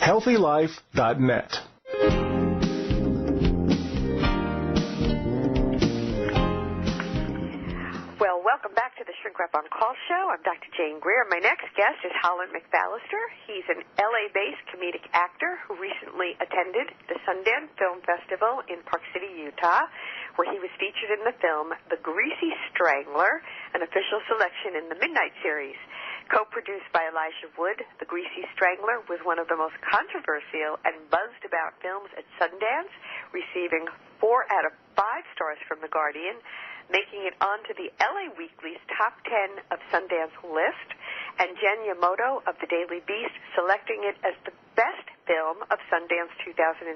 healthylife.net. Well, welcome back to the Shrink Wrap on Call show. I'm Dr. Jane Greer. My next guest is Holland MacFallister. He's an LA-based comedic actor who recently attended the Sundance Film Festival in Park City, Utah, where he was featured in the film The Greasy Strangler, an official selection in the Midnight series. Co-produced by Elijah Wood, The Greasy Strangler was one of the most controversial and buzzed-about films at Sundance, receiving 4 out of 5 stars from The Guardian, making it onto the LA Weekly's top 10 of Sundance list, and Jen Yamoto of the Daily Beast selecting it as the best film of Sundance 2016.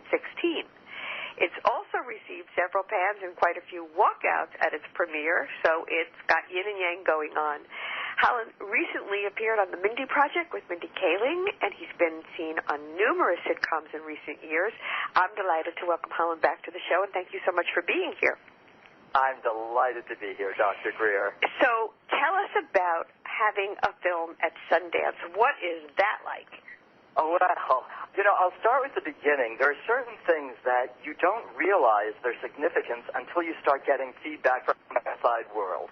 It's also received several pans and quite a few walkouts at its premiere, so it's got yin and yang going on. Holland recently appeared on The Mindy Project with Mindy Kaling, and he's been seen on numerous sitcoms in recent years. I'm delighted to welcome Holland back to the show, and thank you so much for being here. I'm delighted to be here, Dr. Greer. So tell us about having a film at Sundance. What is that like? Oh, well, I'll start with the beginning. There are certain things that you don't realize their significance until you start getting feedback from the outside world.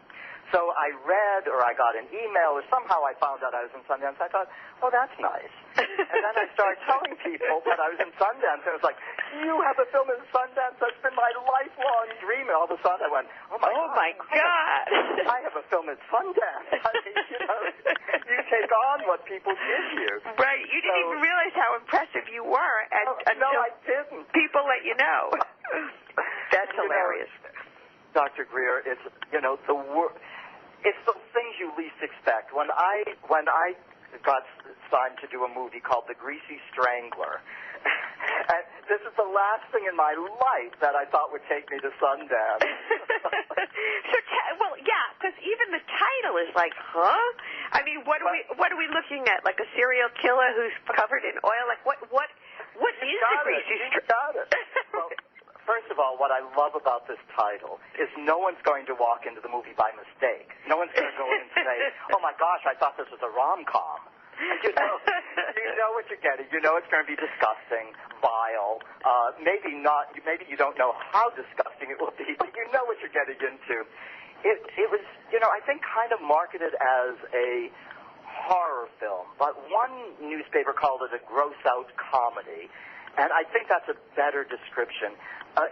So I read or I got an email or somehow I found out I was in Sundance. I thought, oh, that's nice. And then I started telling people that I was in Sundance. And it was like, you have a film in Sundance? That's been my lifelong dream. And all of a sudden I went, oh, my God. I have a film in Sundance. I mean, you take on what people give you. Right. You didn't even realize how impressive you were until no, I didn't. People let you know. That's hilarious. Dr. Greer, it's, it's those things you least expect. When I got signed to do a movie called The Greasy Strangler, and this is the last thing in my life that I thought would take me to Sundance. Because even the title is like, huh? I mean, what are we looking at? Like a serial killer who's covered in oil? Like what is The Greasy Strangler? Well, first of all, what I love about this title is no one's going to walk into the movie by mistake. No one's going to go in and say, oh, my gosh, I thought this was a rom-com. You know what you're getting. You know it's going to be disgusting, vile. Maybe you don't know how disgusting it will be, but you know what you're getting into. It was, I think kind of marketed as a horror film, but one newspaper called it a gross-out comedy. And I think that's a better description.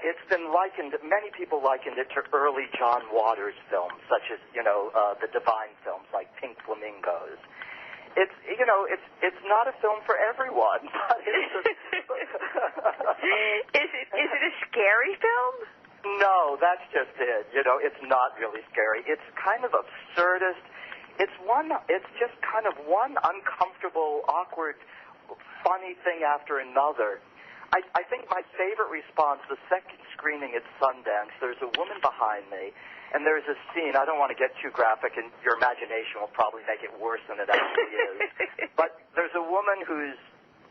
It's been likened, many people likened it to early John Waters films, such as, the Divine films like Pink Flamingos. It's not a film for everyone. But Is it a scary film? No, that's just it. It's not really scary. It's kind of absurdist. It's just kind of one uncomfortable, awkward, funny thing after another. I think my favorite response, the second screening at Sundance, there's a woman behind me, and there's a scene. I don't want to get too graphic, and your imagination will probably make it worse than it actually is. But there's a woman who's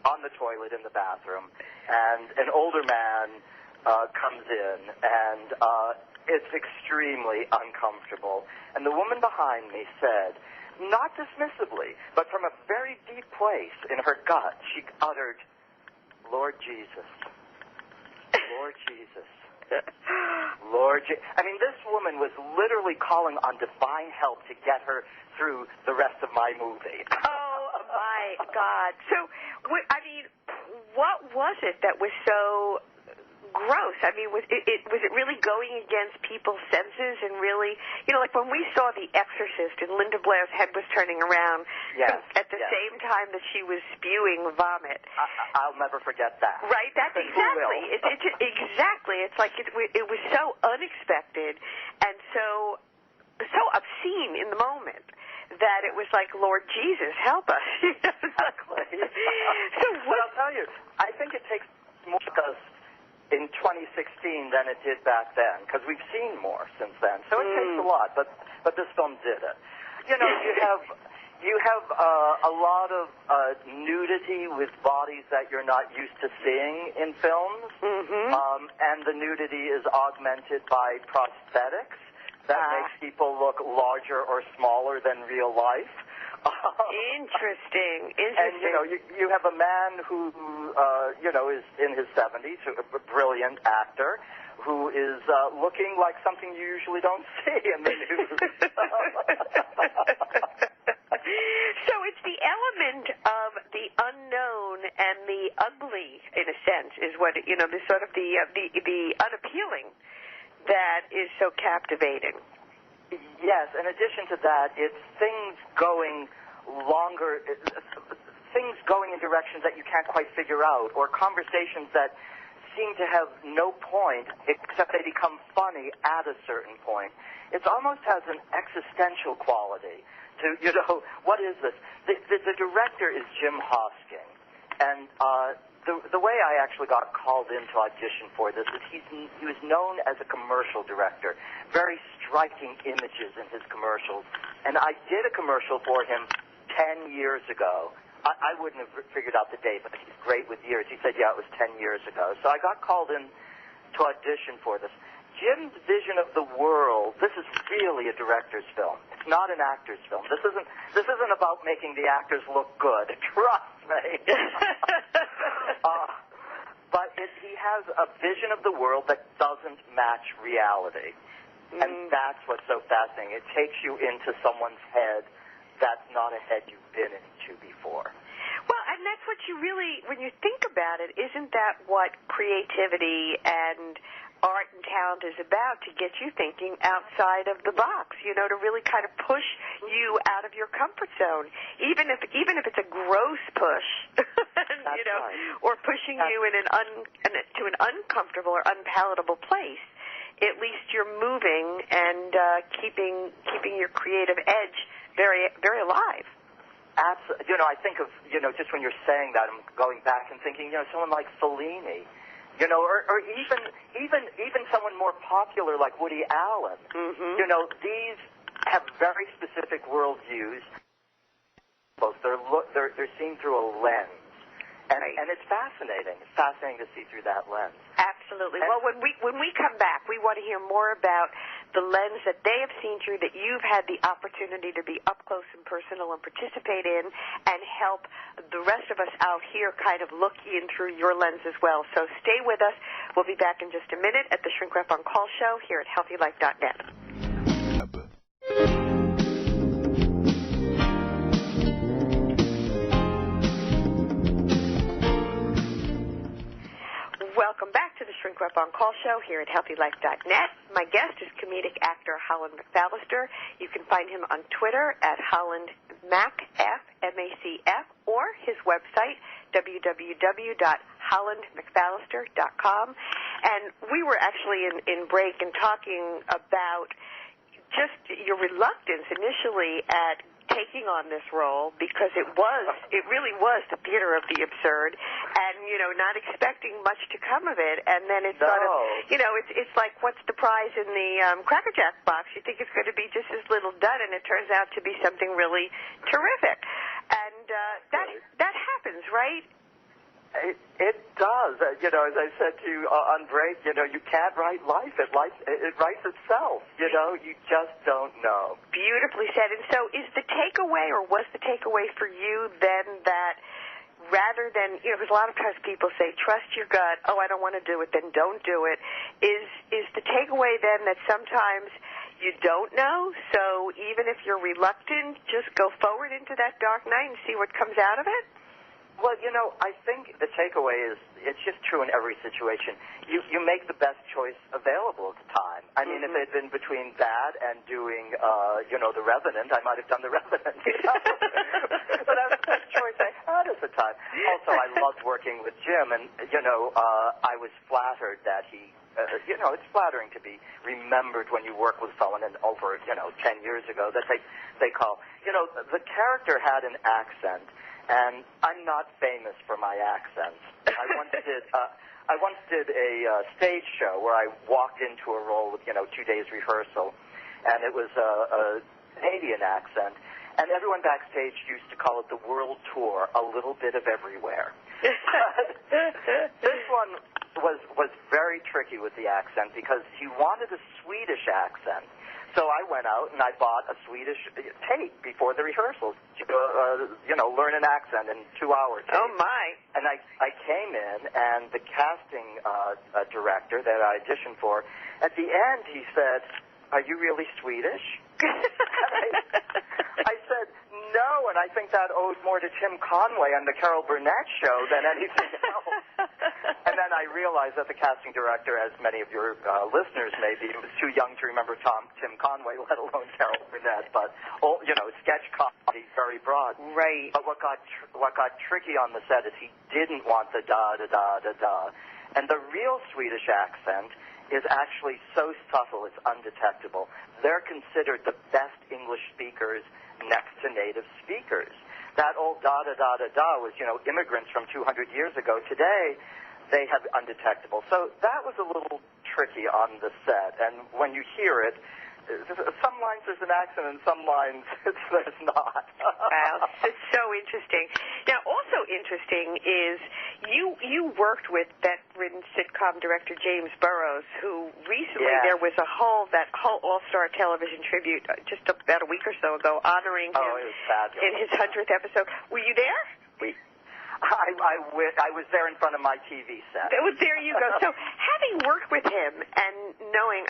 on the toilet in the bathroom, and an older man comes in, and it's extremely uncomfortable. And the woman behind me said, not dismissively, but from a very deep place in her gut, she uttered, Lord Jesus. Lord Jesus. I mean, this woman was literally calling on divine help to get her through the rest of my movie. Oh, my God. So, what was it that was so gross? I mean, was it really going against people's senses and really, like when we saw The Exorcist and Linda Blair's head was turning around at the same time that she was spewing vomit. I'll never forget that. Right? That's exactly. Exactly. It's like it was so unexpected and so obscene in the moment that it was like, Lord Jesus, help us. Exactly. But I'll tell you, I think it takes more because in 2016 than it did back then, because we've seen more since then. So it takes a lot, but this film did it. You have a lot of nudity with bodies that you're not used to seeing in films, and the nudity is augmented by prosthetics that makes people look larger or smaller than real life. Interesting. And, you have a man who, is in his 70s, a brilliant actor, who is looking like something you usually don't see in the news. So it's the element of the unknown and the ugly, in a sense, is what, the sort of the unappealing that is so captivating. Yes, in addition to that, it's things going longer, things going in directions that you can't quite figure out, or conversations that seem to have no point except they become funny at a certain point. It almost has an existential quality to, what is this? The director is Jim Hosking, and the way I actually got called in to audition for this is he was known as a commercial director, very striking images in his commercials, and I did a commercial for him 10 years ago. I wouldn't have figured out the date, but he's great with years. He said, yeah, it was 10 years ago. So I got called in to audition for this. Jim's vision of the world, this is really a director's film. It's not an actor's film. This isn't about making the actors look good. Trust me. But he has a vision of the world that doesn't match reality. And that's what's so fascinating. It takes you into someone's head that's not a head you've been into before. Well, and that's what you really, when you think about it, isn't that what creativity and art and talent is about, to get you thinking outside of the box, to really kind of push you out of your comfort zone, even if it's a gross push, right. Or pushing you to an uncomfortable or unpalatable place. At least you're moving and keeping your creative edge very, very alive. Absolutely. I think of, just when you're saying that, I'm going back and thinking, someone like Fellini, or even someone more popular like Woody Allen. Mm-hmm. These have very specific worldviews. They're seen through a lens. And it's fascinating. It's fascinating to see through that lens. Absolutely. Well, when we come back, we want to hear more about the lens that they have seen through, that you've had the opportunity to be up close and personal and participate in, and help the rest of us out here kind of look in through your lens as well. So stay with us. We'll be back in just a minute at the Shrink Wrap on Call show here at HealthyLife.net. Welcome back to the Shrink Wrap on Call show here at HealthyLife.net. My guest is comedic actor Holland MacFallister. You can find him on Twitter at Holland MacF, M-A-C-F, or his website, www.hollandmacfallister.com. And we were actually in break and talking about just your reluctance initially at taking on this role, because it really was the theater of the absurd, and not expecting much to come of it, and then it's sort of it's like, what's the prize in the Cracker Jack box? You think it's going to be just this little dud, and it turns out to be something really terrific, and that happens, right? It does. As I said to you on break, you can't write life. It writes itself. You just don't know. Beautifully said. And so is the takeaway, or was the takeaway for you then, that rather than, because a lot of times people say, trust your gut, I don't want to do it, then don't do it. Is the takeaway then that sometimes you don't know, so even if you're reluctant, just go forward into that dark night and see what comes out of it? Well, I think the takeaway is it's just true in every situation. You make the best choice available at the time. I mean, if it had been between that and doing, The Revenant, I might have done The Revenant. But that was the best choice I had at the time. Also, I loved working with Jim, and, I was flattered that he, it's flattering to be remembered when you work with someone, and over, 10 years ago, that they call, the character had an accent. And I'm not famous for my accents. I once did a stage show where I walked into a role with 2 days rehearsal, and it was a Canadian accent, and everyone backstage used to call it the World Tour, a little bit of everywhere. This one was very tricky with the accent because he wanted a Swedish accent. So I went out and I bought a Swedish tape before the rehearsals, learn an accent in 2 hours. Oh, my. And I came in, and the casting director that I auditioned for, at the end he said, "Are you really Swedish?" I said, "No," and I think that owes more to Tim Conway on the Carol Burnett show than anything else. And then I realized that the casting director, as many of your listeners may be, was too young to remember Tim Conway, let alone Carol Burnett. But sketch comedy, very broad. Right. But what got tricky on the set is he didn't want the da da da da da, and the real Swedish accent is actually so subtle it's undetectable. They're considered the best English speakers next to native speakers. That old da-da-da-da-da was, immigrants from 200 years ago. Today, they have undetectable. So that was a little tricky on the set. And when you hear it, some lines there's an accent and some lines there's not. Wow, it's so interesting. Now, also interesting is you worked with bedridden sitcom director James Burrows, who recently there was that whole all-star television tribute just about a week or so ago honoring him it was fabulous. in his 100th episode. Were you there? I was there in front of my TV set. There you go. So having worked with him and knowing,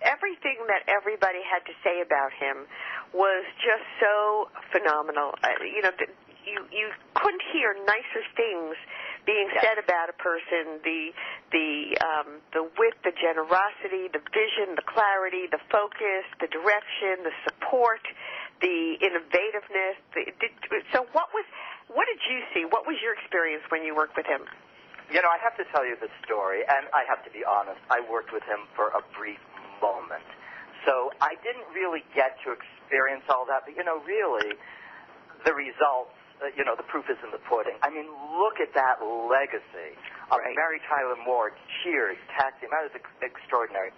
everything that everybody had to say about him was just so phenomenal. You couldn't hear nicer things being said about a person. The wit, the generosity, the vision, the clarity, the focus, the direction, the support, the innovativeness. So what did you see? What was your experience when you worked with him? I have to tell you the story, and I have to be honest. I worked with him for a brief moment. So I didn't really get to experience all that. But, really, the results, the proof is in the pudding. Look at that legacy of Mary Tyler Moore, Cheers, Taxi. That was extraordinary.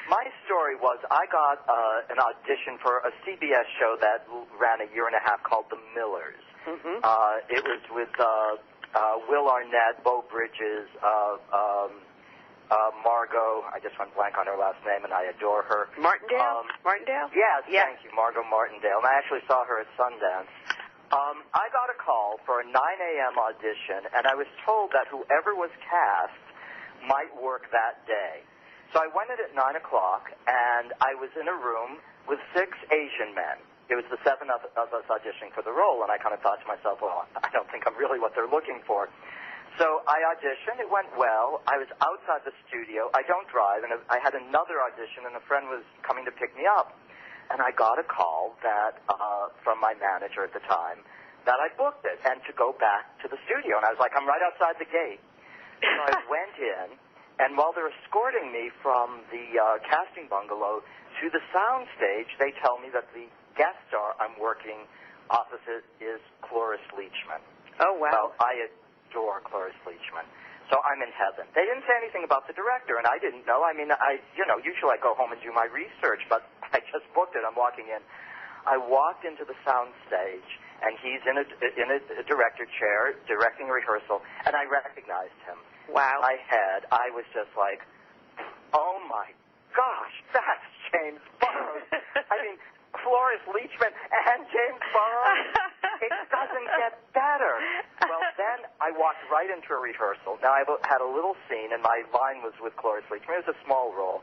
My story was I got an audition for a CBS show that ran a year and a half called The Millers. Mm-hmm. It was with Will Arnett, Beau Bridges, Margot. I just went blank on her last name, and I adore her. Martindale? Martindale? Yes, thank you, Margot Martindale. And I actually saw her at Sundance. I got a call for a 9 a.m. audition, and I was told that whoever was cast might work that day. So I went in at 9 o'clock, and I was in a room with 6 Asian men. It was the 7 of us auditioning for the role, and I kind of thought to myself, well, I don't think I'm really what they're looking for. So I auditioned. It went well. I was outside the studio. I don't drive, and I had another audition, and a friend was coming to pick me up. And I got a call that from my manager at the time that I booked it and to go back to the studio. And I was like, I'm right outside the gate. So I went in, and while they're escorting me from the casting bungalow to the sound stage, they tell me that the guest star I'm working opposite is Cloris Leachman. Oh, wow. Well, I adore Cloris Leachman. So I'm in heaven. They didn't say anything about the director, and I didn't know. Usually I go home and do my research, but I just booked it. I'm walking in. I walked into the sound stage, and he's in a director chair directing a rehearsal, and I recognized him. Wow. I was just like, oh my gosh, that's James Burrows. Cloris Leachman and James Burrows. It doesn't get better. Well, then I walked right into a rehearsal. Now, I had a little scene, and my line was with Cloris Leachman. It was a small role.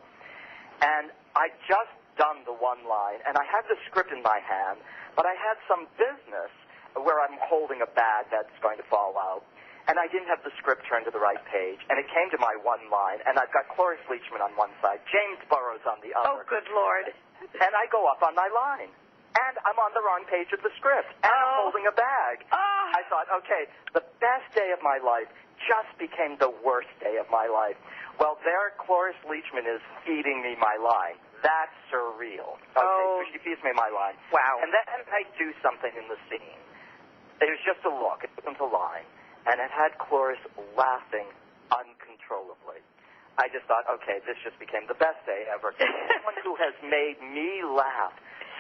And I'd just done the one line, and I had the script in my hand, but I had some business where I'm holding a bag that's going to fall out. And I didn't have the script turned to the right page, and it came to my one line, and I've got Cloris Leachman on one side, James Burrows on the other. Oh, good Lord. And I go up on my line, and I'm on the wrong page of the script, and I'm holding a bag. Oh. I thought, okay, the best day of my life just became the worst day of my life. Well, there Cloris Leachman is feeding me my line. That's surreal. Okay, so she feeds me my line. Wow. And then I do something in the scene. It was just a look. It wasn't a line. And it had Cloris laughing uncontrollably. I just thought, okay, this just became the best day ever. Someone who has made me laugh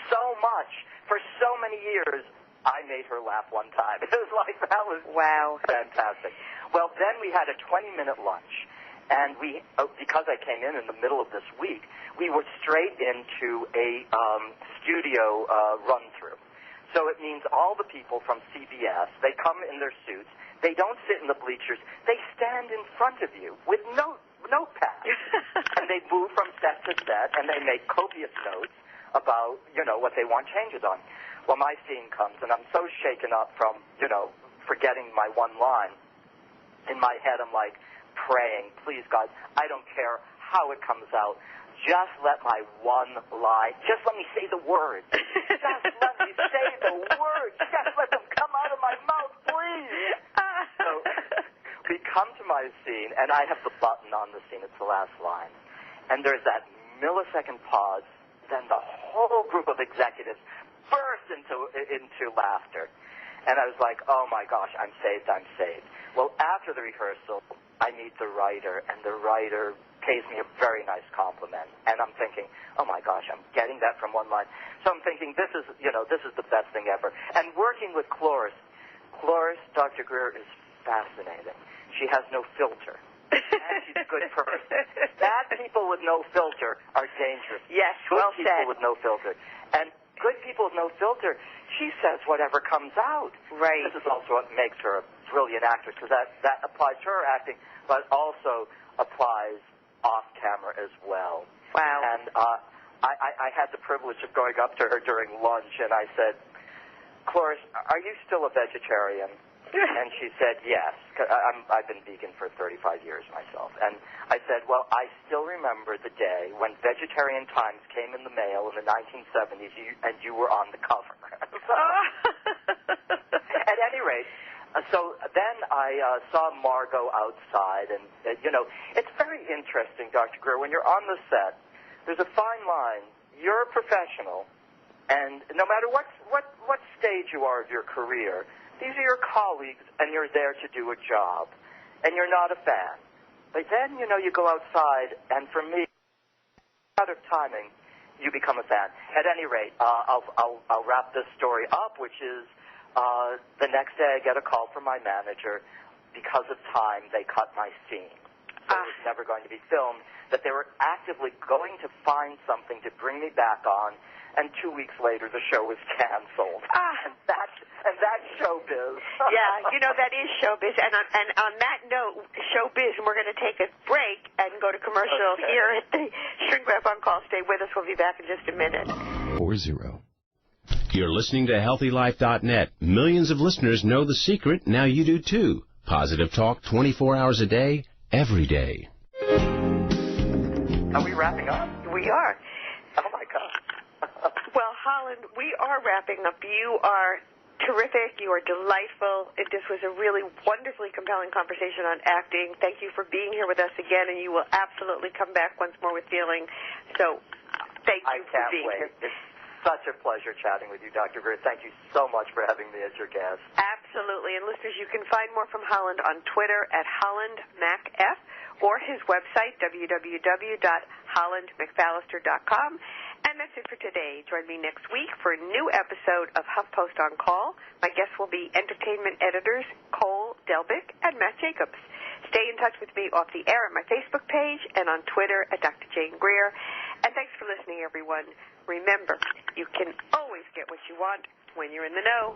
so much for so many years, I made her laugh one time. It was like, that was fantastic. Well, then we had a 20-minute lunch. And because I came in the middle of this week, we were straight into a studio run-through. So it means all the people from CBS, they come in their suits. They don't sit in the bleachers. They stand in front of you with notepads. And they move from set to set, and they make copious notes about, what they want changes on. Well, my scene comes, and I'm so shaken up from, forgetting my one line. In my head, I'm like praying, please, God, I don't care how it comes out. Just let my one line, just let me say the words. Just let me say the words. Just let them come out of my mouth, please. So we come to my scene, and I have the button on the scene. It's the last line. And there's that millisecond pause. Then the whole group of executives burst into laughter. And I was like, oh, my gosh, I'm saved, I'm saved. Well, after the rehearsal, I meet the writer, and the writer pays me a very nice compliment. And I'm thinking, oh, my gosh, I'm getting that from one line. So I'm thinking, this is the best thing ever. And working with Cloris, Dr. Greer, is fascinating. She has no filter. And she's a good person. Bad people with no filter are dangerous. Yes, good well people said. with no filter. And good people with no filter, she says whatever comes out. Right. This is also what makes her a brilliant actress, because that applies to her acting, but also applies off camera as well. Wow. And I had the privilege of going up to her during lunch, and I said, Cloris, are you still a vegetarian? And she said, yes. I've been vegan for 35 years myself. And I said, well, I still remember the day when Vegetarian Times came in the mail in the 1970s, and you were on the cover. At any rate, so then I saw Margot outside, and, it's very interesting, Dr. Greer, when you're on the set, there's a fine line. You're a professional, and no matter what stage you are of your career, these are your colleagues, and you're there to do a job, and you're not a fan. But then, you go outside, and for me, out of timing, you become a fan. At any rate, I'll wrap this story up, which is the next day I get a call from my manager. Because of time, they cut my scene. So it was never going to be filmed, that they were actively going to find something to bring me back on, and 2 weeks later, the show was canceled. And that's showbiz. Yeah, that is showbiz. And on that note, showbiz, and we're going to take a break and go to commercial here at the Shrink Wrap on Call. Stay with us. We'll be back in just a minute. 40. You're listening to HealthyLife.net. Millions of listeners know the secret. Now you do, too. Positive talk 24 hours a day, every day. Are we wrapping up? We are. Oh, my God. Well, Holland, we are wrapping up. You are terrific. You are delightful. This was a really wonderfully compelling conversation on acting. Thank you for being here with us again, and you will absolutely come back once more with feeling. So thank you for being here. It's such a pleasure chatting with you, Dr. Greer. Thank you so much for having me as your guest. Absolutely. And listeners, you can find more from Holland on Twitter at HollandMacF or his website, www.hollandmacfallister.com. And that's it for today. Join me next week for a new episode of HuffPost on Call. My guests will be entertainment editors Cole Delbick and Matt Jacobs. Stay in touch with me off the air at my Facebook page and on Twitter at Dr. Jane Greer. And thanks for listening, everyone. Remember, you can always get what you want when you're in the know.